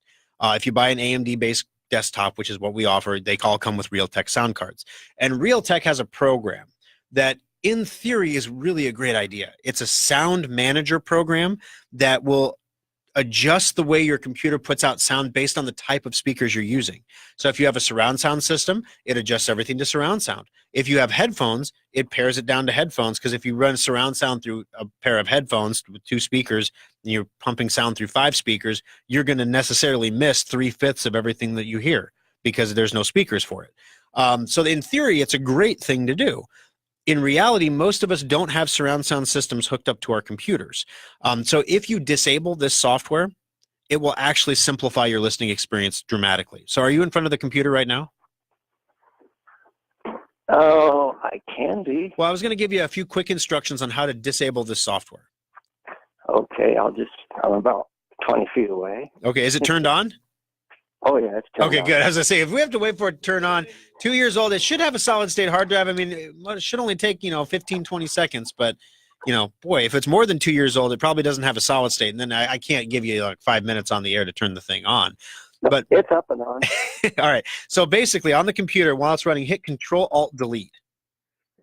If you buy an AMD-based desktop, which is what we offer, they all come with Realtek sound cards. And Realtek has a program that, in theory, is really a great idea. It's a sound manager program that will adjust the way your computer puts out sound based on the type of speakers you're using. So if you have a surround sound system, it adjusts everything to surround sound. If you have headphones, it pairs it down to headphones, because if you run surround sound through a pair of headphones with 2 speakers and you're pumping sound through 5 speakers, you're going to necessarily miss 3/5 of everything that you hear because there's no speakers for it. So in theory, it's a great thing to do. In reality, most of us don't have surround sound systems hooked up to our computers. So if you disable this software, it will actually simplify your listening experience dramatically. So are you in front of the computer right now? Oh, I can be. Well, I was going to give you a few quick instructions on how to disable this software. Okay, I'm about 20 feet away. Okay, is it turned on? Oh, yeah, it's turned Okay, on. good. As I say, if we have to wait for it to turn on, 2 years old, it should have a solid state hard drive. I mean, it should only take, 15, 20 seconds. But, boy, if it's more than 2 years old, it probably doesn't have a solid state. And then I can't give you like 5 minutes on the air to turn the thing on. But it's up and on. All right. So basically, on the computer, while it's running, hit Control-Alt-Delete.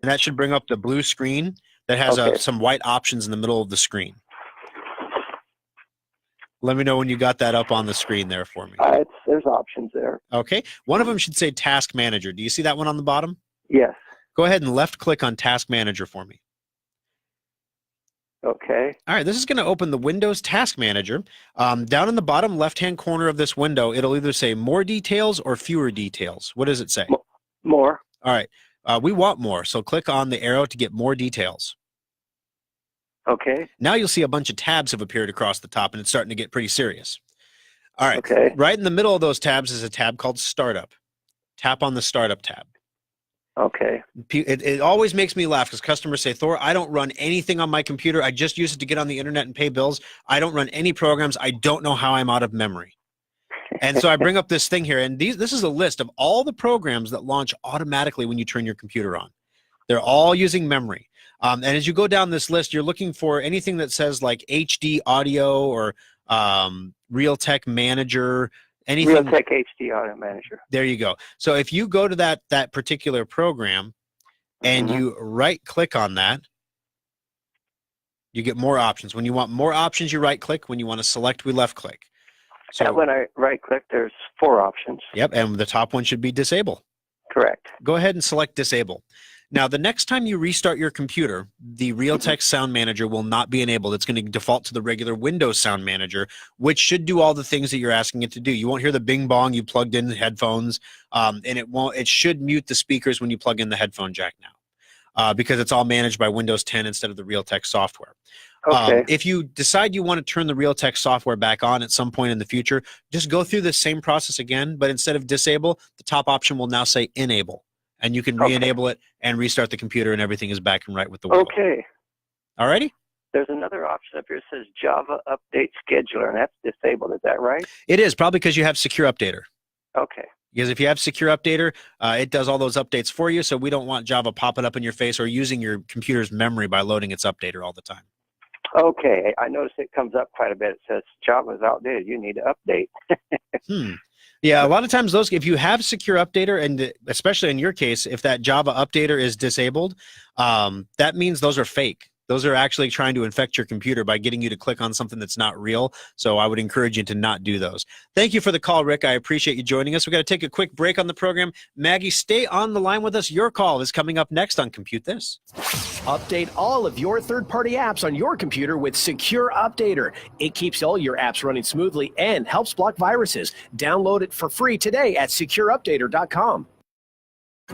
And that should bring up the blue screen that has some white options in the middle of the screen. Let me know when you got that up on the screen there for me. There's options there. Okay. One of them should say Task Manager. Do you see that one on the bottom? Yes. Go ahead and left-click on Task Manager for me. Okay. All right. This is going to open the Windows Task Manager. Down in the bottom left-hand corner of this window, it'll either say More Details or Fewer Details. What does it say? More. All right. We want more, so click on the arrow to get more details. Okay. Now you'll see a bunch of tabs have appeared across the top, and it's starting to get pretty serious. All right. Okay. Right in the middle of those tabs is a tab called Startup. Tap on the Startup tab. Okay. It always makes me laugh because customers say, Thor, I don't run anything on my computer. I just use it to get on the internet and pay bills. I don't run any programs. I don't know how I'm out of memory. And so I bring up this thing here, and this is a list of all the programs that launch automatically when you turn your computer on. They're all using memory. And as you go down this list, you're looking for anything that says like HD Audio or Realtek Manager, anything. Realtek HD Audio Manager. There you go. So if you go to that particular program and you right-click on that, you get more options. When you want more options, you right-click. When you want to select, we left-click. So when I right-click, there's 4 options. Yep, and the top one should be Disable. Correct. Go ahead and select Disable. Now, the next time you restart your computer, the Realtek Sound Manager will not be enabled. It's going to default to the regular Windows Sound Manager, which should do all the things that you're asking it to do. You won't hear the bing bong you plugged in the headphones, and it should mute the speakers when you plug in the headphone jack now, because it's all managed by Windows 10 instead of the Realtek software. Okay. If you decide you want to turn the Realtek software back on at some point in the future, just go through the same process again, but instead of disable, the top option will now say enable. and you can Okay. re-enable it and restart the computer, and everything is back and right with the world. Okay. All righty? There's another option up here that says Java Update Scheduler, and that's disabled. Is that right? It is, probably because you have Secure Updater. Okay. Because if you have Secure Updater, it does all those updates for you, so we don't want Java popping up in your face or using your computer's memory by loading its updater all the time. Okay. I noticed it comes up quite a bit. It says Java's outdated. You need to update. Yeah, a lot of times if you have Secure Updater, and especially in your case, if that Java Updater is disabled, that means those are fake. Those are actually trying to infect your computer by getting you to click on something that's not real. So I would encourage you to not do those. Thank you for the call, Rick. I appreciate you joining us. We've got to take a quick break on the program. Maggie, stay on the line with us. Your call is coming up next on Compute This. Update all of your third-party apps on your computer with Secure Updater. It keeps all your apps running smoothly and helps block viruses. Download it for free today at secureupdater.com.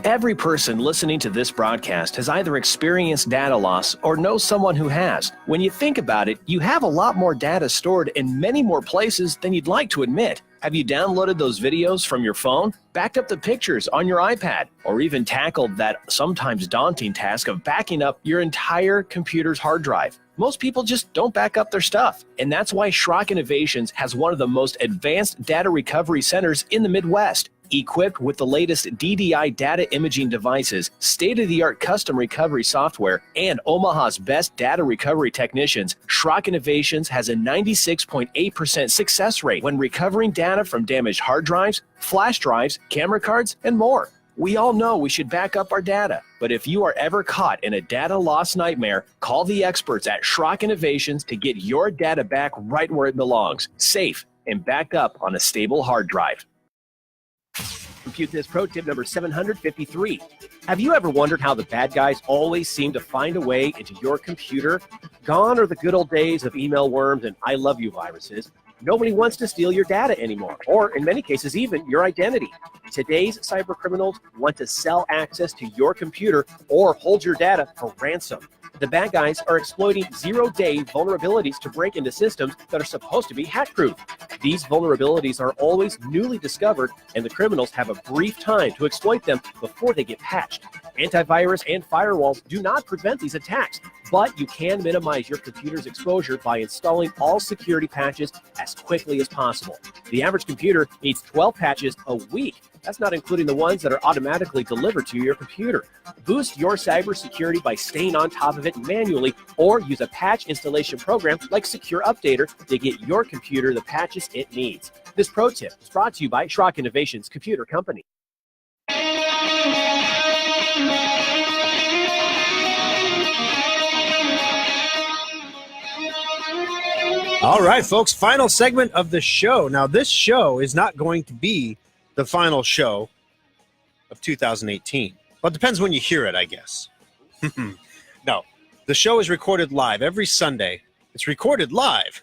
Every person listening to this broadcast has either experienced data loss or knows someone who has. When you think about it, you have a lot more data stored in many more places than you'd like to admit. Have you downloaded those videos from your phone, backed up the pictures on your iPad, or even tackled that sometimes daunting task of backing up your entire computer's hard drive? Most people just don't back up their stuff, and that's why Schrock Innovations has one of the most advanced data recovery centers in the Midwest. Equipped with the latest DDI data imaging devices, state-of-the-art custom recovery software, and Omaha's best data recovery technicians, Schrock Innovations has a 96.8% success rate when recovering data from damaged hard drives, flash drives, camera cards, and more. We all know we should back up our data, but if you are ever caught in a data loss nightmare, call the experts at Schrock Innovations to get your data back right where it belongs, safe and backed up on a stable hard drive. Compute This pro tip number 753. Have you ever wondered how the bad guys always seem to find a way into your computer? Gone are the good old days of email worms and I love you viruses. Nobody wants to steal your data anymore, or in many cases, even your identity. Today's cyber criminals want to sell access to your computer or hold your data for ransom. The bad guys are exploiting zero-day vulnerabilities to break into systems that are supposed to be hack-proof. These vulnerabilities are always newly discovered, and the criminals have a brief time to exploit them before they get patched. Antivirus and firewalls do not prevent these attacks, but you can minimize your computer's exposure by installing all security patches as quickly as possible. The average computer needs 12 patches a week. That's not including the ones that are automatically delivered to your computer. Boost your cybersecurity by staying on top of it manually, or use a patch installation program like Secure Updater to get your computer the patches it needs. This pro tip is brought to you by Schrock Innovations Computer Company. All right, folks, final segment of the show. Now, this show is not going to be the final show of 2018. Well, it depends when you hear it, I guess. No, the show is recorded live every Sunday. It's recorded live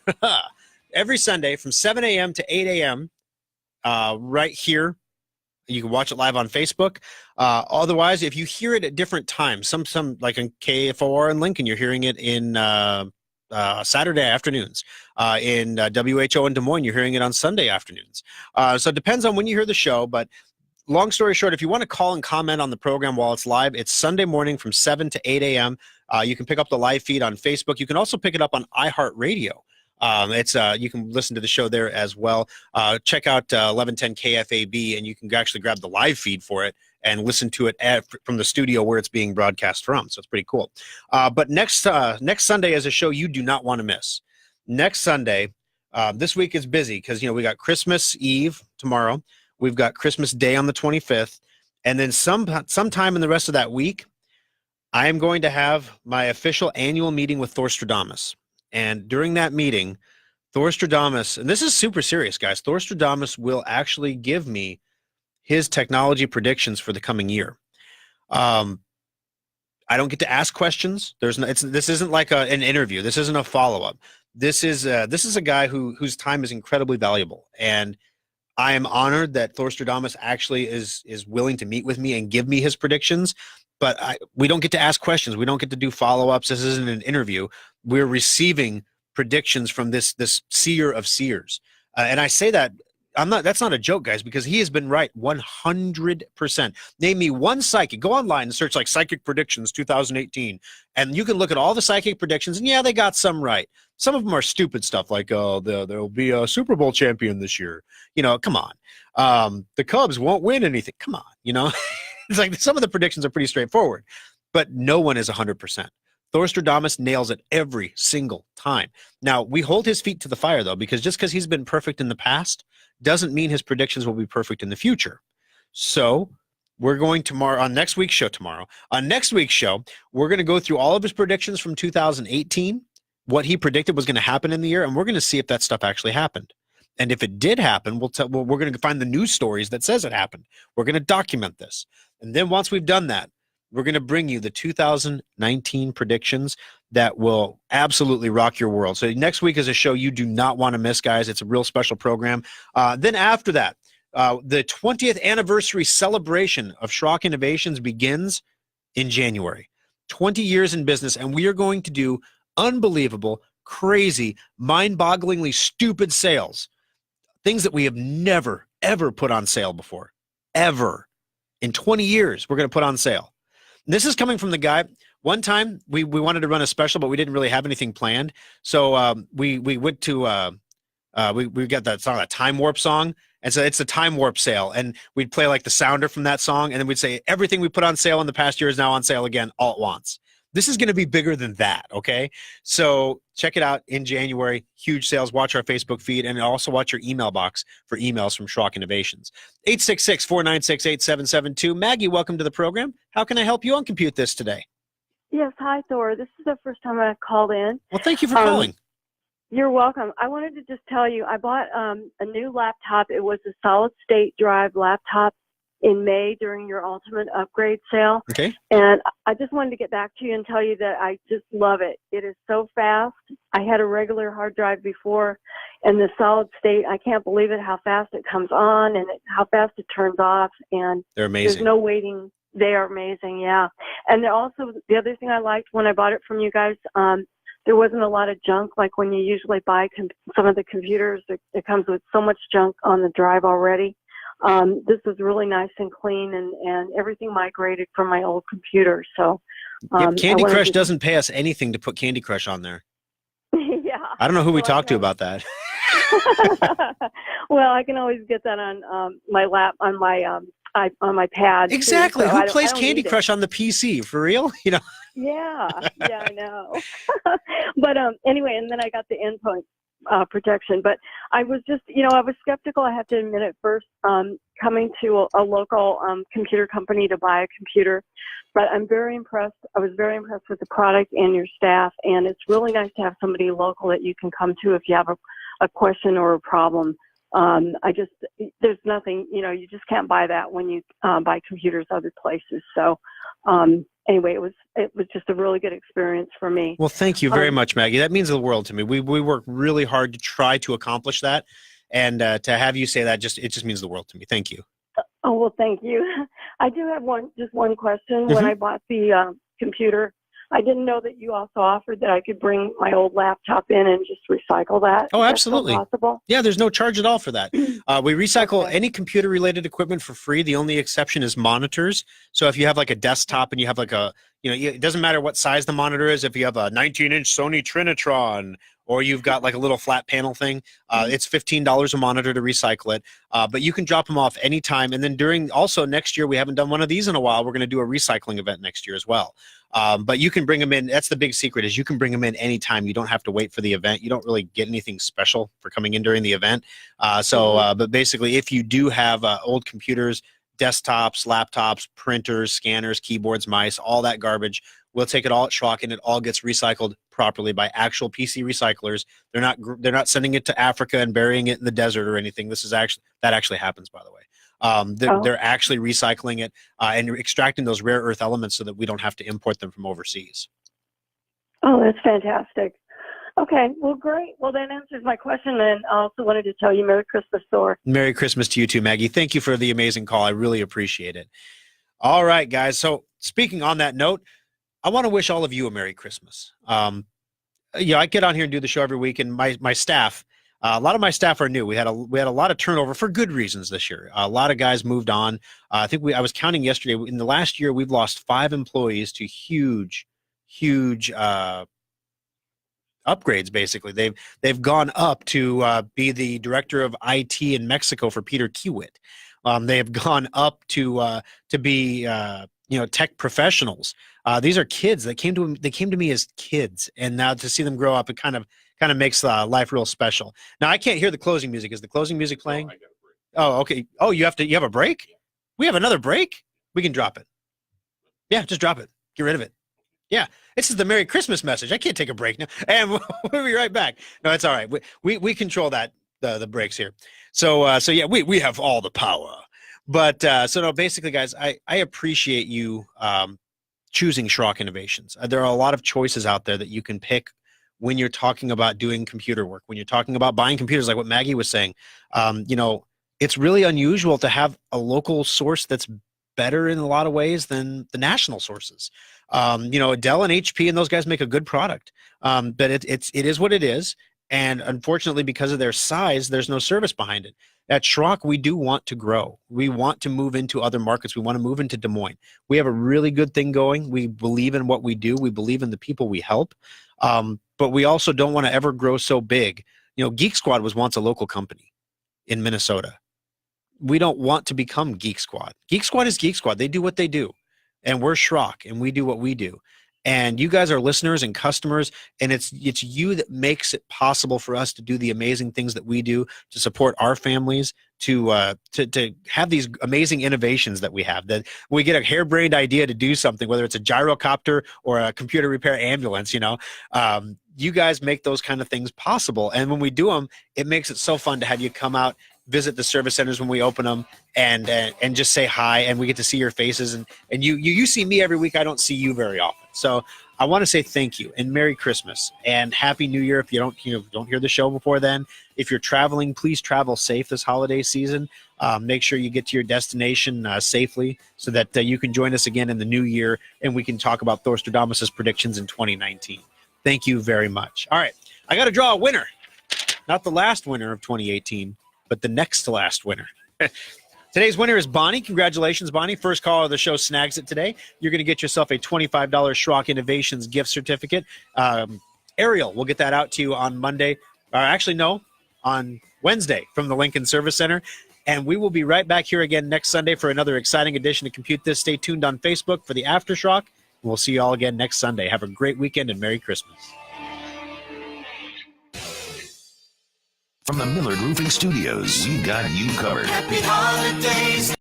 every Sunday from 7 a.m. to 8 a.m. Right here. You can watch it live on Facebook. Otherwise, if you hear it at different times, some like in KFOR in Lincoln, you're hearing it in Saturday afternoons. In WHO in Des Moines, you're hearing it on Sunday afternoons. So it depends on when you hear the show, but long story short, if you want to call and comment on the program while it's live, it's Sunday morning from 7 to 8 a.m. You can pick up the live feed on Facebook. You can also pick it up on iHeartRadio. You can listen to the show there as well. Check out 1110 KFAB, and you can actually grab the live feed for it and listen to it from the studio where it's being broadcast from. So it's pretty cool. But next Sunday is a show you do not want to miss. Next Sunday, this week is busy because we got Christmas Eve tomorrow. We've got Christmas Day on the 25th, and then sometime in the rest of that week, I am going to have my official annual meeting with Thor Stradamus. And during that meeting, Thor Stradamus, and this is super serious, guys, Thor Stradamus will actually give me his technology predictions for the coming year. I don't get to ask questions. This isn't like an interview. This isn't a follow-up. This is a guy whose time is incredibly valuable, and I am honored that Thor Stradamus actually is willing to meet with me and give me his predictions. But we don't get to ask questions. We don't get to do follow-ups. This isn't an interview. We're receiving predictions from this seer of seers, and I say that That's not a joke, guys, because he has been right 100%. Name me one psychic. Go online and search like psychic predictions 2018, and you can look at all the psychic predictions, and yeah, they got some right. Some of them are stupid stuff, like there'll be a Super Bowl champion this year. Come on. The Cubs won't win anything. Come on. It's like some of the predictions are pretty straightforward, but no one is 100%. Thorstradamus nails it every single time. Now, we hold his feet to the fire, though, because just because he's been perfect in the past doesn't mean his predictions will be perfect in the future. So we're going on next week's show, we're going to go through all of his predictions from 2018, what he predicted was going to happen in the year, and we're going to see if that stuff actually happened. And if it did happen, we're going to find the news stories that says it happened. We're going to document this. And then once we've done that, we're going to bring you the 2019 predictions that will absolutely rock your world. So next week is a show you do not want to miss, guys. It's a real special program. Then after that, the 20th anniversary celebration of Schrock Innovations begins in January. 20 years in business, and we are going to do unbelievable, crazy, mind-bogglingly stupid sales. Things that we have never, ever put on sale before. Ever. In 20 years, we're going to put on sale. This is coming from the guy. One time we wanted to run a special, but we didn't really have anything planned. So we went to we got that song, that Time Warp song, and so it's a Time Warp sale, and we'd play like the sounder from that song, and then we'd say everything we put on sale in the past year is now on sale again all at once. This is going to be bigger than that, okay? So check it out in January. Huge sales. Watch our Facebook feed, and also watch your email box for emails from Schrock Innovations. 866-496-8772. Maggie, welcome to the program. How can I help you on Compute This today? Yes, hi, Thor. This is the first time I've called in. Well, thank you for calling. You're welcome. I wanted to just tell you, I bought a new laptop. It was a solid-state drive laptop in May during your Ultimate Upgrade sale. Okay. And I just wanted to get back to you and tell you that I just love it. It is so fast. I had a regular hard drive before, and the solid state, I can't believe it, how fast it comes on and how fast it turns off. And they're amazing. There's no waiting. They are amazing, yeah. And also, the other thing I liked when I bought it from you guys, there wasn't a lot of junk. Like when you usually buy some of the computers, it comes with so much junk on the drive already. This was really nice and clean, and everything migrated from my old computer. So Candy Crush doesn't pay us anything to put Candy Crush on there. Yeah. I don't know who we talked to about that. Well, I can always get that on my my pad. Exactly. Too, so who plays Candy Crush on the PC? For real? Yeah, I know. But anyway, and then I got the endpoint protection. But I was just, I was skeptical, I have to admit at first, coming to a local computer company to buy a computer. But I'm very impressed. I was very impressed with the product and your staff. And it's really nice to have somebody local that you can come to if you have a question or a problem. There's nothing, you just can't buy that when you buy computers other places. So anyway, it was just a really good experience for me. Well, thank you very much, Maggie. That means the world to me. We work really hard to try to accomplish that, and to have you say that it just means the world to me. Thank you. Oh, well, thank you. I do have just one question. When I bought the computer, I didn't know that you also offered that I could bring my old laptop in and just recycle that. Oh, absolutely. Is that still possible? Yeah, there's no charge at all for that. We recycle any computer-related equipment for free. The only exception is monitors. So if you have like a desktop and you have like it doesn't matter what size the monitor is. If you have a 19-inch Sony Trinitron or you've got like a little flat panel thing, it's $15 a monitor to recycle it. But you can drop them off anytime. And then also next year, we haven't done one of these in a while. We're going to do a recycling event next year as well. But you can bring them in. That's the big secret, is you can bring them in anytime. You don't have to wait for the event. You don't really get anything special for coming in during the event. But basically, if you do have old computers, desktops, laptops, printers, scanners, keyboards, mice, all that garbage, we'll take it all at Schrock, and it all gets recycled properly by actual PC recyclers. They're not sending it to Africa and burying it in the desert or anything. That actually happens, by the way. They're actually recycling it and extracting those rare earth elements so that we don't have to import them from overseas. Oh, that's fantastic. Okay, well, great. Well, that answers my question, and I also wanted to tell you Merry Christmas, Thor. Merry Christmas to you too, Maggie. Thank you for the amazing call. I really appreciate it. All right, guys. So speaking on that note, I want to wish all of you a Merry Christmas. I get on here and do the show every week, and my staff, A lot of my staff are new. We had a lot of turnover for good reasons this year. A lot of guys moved on. I think I was counting yesterday. In the last year, we've lost 5 employees to huge upgrades. Basically, they've gone up to be the director of IT in Mexico for Peter Kiewit. They have gone up to be tech professionals. These are kids that came to me as kids, and now to see them grow up, it kind of makes life real special. Now I can't hear the closing music. Is the closing music playing? Oh, okay. Oh, you have a break? We have another break? We can drop it. Yeah, just drop it. Get rid of it. Yeah, this is the Merry Christmas message. I can't take a break now, and we'll be right back. No, it's all right. We control that the breaks here. So yeah, we have all the power. But so no, basically, guys, I appreciate you choosing Schrock Innovations. There are a lot of choices out there that you can pick when you're talking about doing computer work, when you're talking about buying computers, like what Maggie was saying. It's really unusual to have a local source that's better in a lot of ways than the national sources. Dell and HP and those guys make a good product, but it is what it is. And unfortunately, because of their size, there's no service behind it. At Schrock, we do want to grow. We want to move into other markets. We want to move into Des Moines. We have a really good thing going. We believe in what we do. We believe in the people we help. But we also don't want to ever grow so big. Geek Squad was once a local company in Minnesota. We don't want to become Geek Squad. Geek Squad is Geek Squad. They do what they do. And we're Schrock, and we do what we do. And you guys are listeners and customers, and it's you that makes it possible for us to do the amazing things that we do, to support our families, to have these amazing innovations that we have. That we get a harebrained idea to do something, whether it's a gyrocopter or a computer repair ambulance. You guys make those kind of things possible, and when we do them, it makes it so fun to have you come out, visit the service centers when we open them, and just say hi, and we get to see your faces, and you see me every week. I don't see you very often, so I want to say thank you and Merry Christmas and Happy New Year. If you don't hear the show before then, if you're traveling, please travel safe this holiday season. Make sure you get to your destination safely, so that you can join us again in the new year, and we can talk about Thorstradamus's predictions in 2019. Thank you very much. All right, I got to draw a winner, not the last winner of 2018. But the next to last winner. Today's winner is Bonnie. Congratulations, Bonnie. First caller of the show snags it today. You're going to get yourself a $25 Schrock Innovations gift certificate. Ariel, we'll get that out to you on Monday. Or actually, no, on Wednesday from the Lincoln Service Center. And we will be right back here again next Sunday for another exciting edition of Compute This. Stay tuned on Facebook for the Aftershock. We'll see you all again next Sunday. Have a great weekend and Merry Christmas. From the Millard Roofing Studios, we've got you covered. Happy holidays.